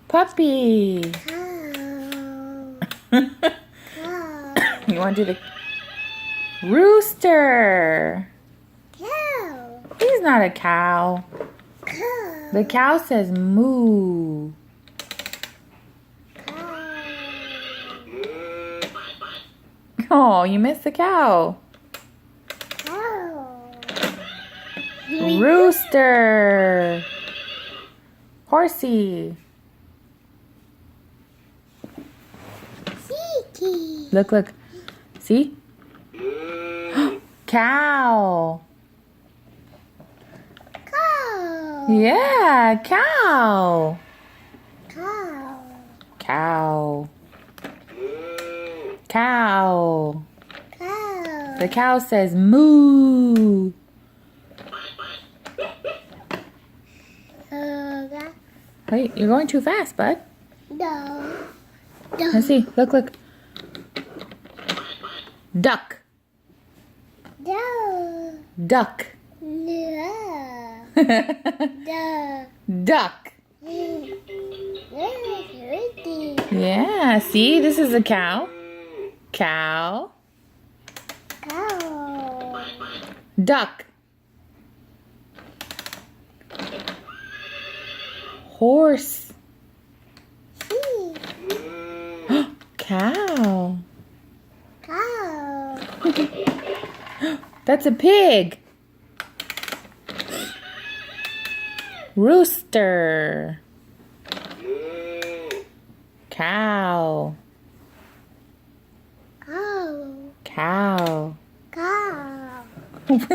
Puppy. Cow. You want to do the rooster? Cow. He's not a cow. Cow. The cow says moo. Oh, you missed the cow. Cow. Rooster. Horsey. Siki. Look. See? Cow. Cow. Yeah, cow. Cow. Cow. Cow. Cow. The cow says moo. Wait, you're going too fast, bud. No. Let's see. Look. Duck. No. Duck. No. No. Duck. Yeah, see? This is a cow. Cow. Cow. Duck. Horse. Cow. Cow. That's a pig. Rooster. Cow. Cow. Cow. Cow. Cow.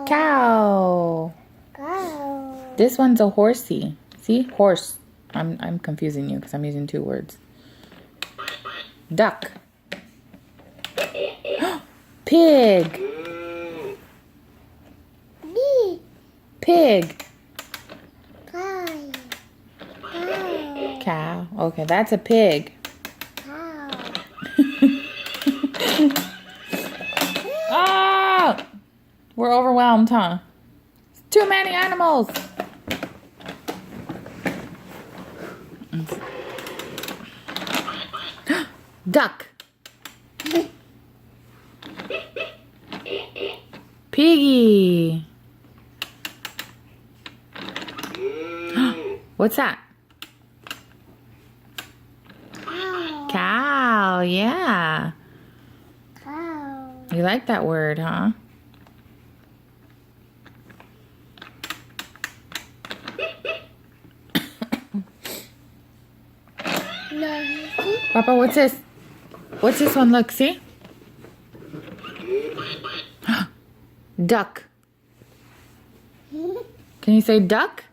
Cow. Cow. This one's a horsey. See? Horse. I'm confusing you because I'm using two words. Duck. Pig. Pig. Cow. Cow. Okay, that's a pig. Cow. Oh! We're overwhelmed, huh? It's too many animals. Duck. Piggy. What's that? Cow. Cow, yeah. Cow. You like that word, huh? No. Papa, what's this? What's this one? Look, see? Duck. Can you say duck?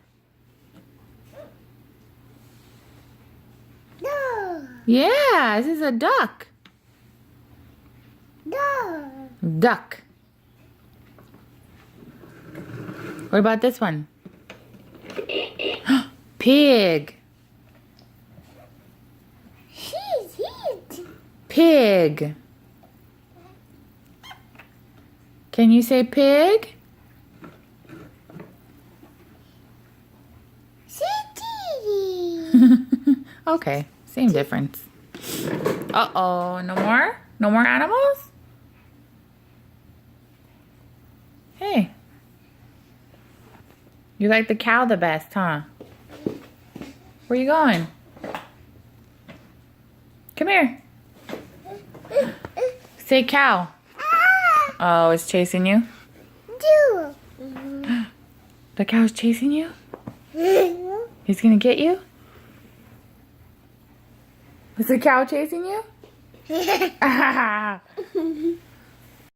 No. Yeah, this is a duck. No. Duck. What about this one? Pig. Pig. Can you say pig? Okay, same difference. Uh-oh, no more? No more animals? Hey. You like the cow the best, huh? Where you going? Come here. Say cow. Oh, it's chasing you? The cow's chasing you? He's gonna get you? Is the cow chasing you?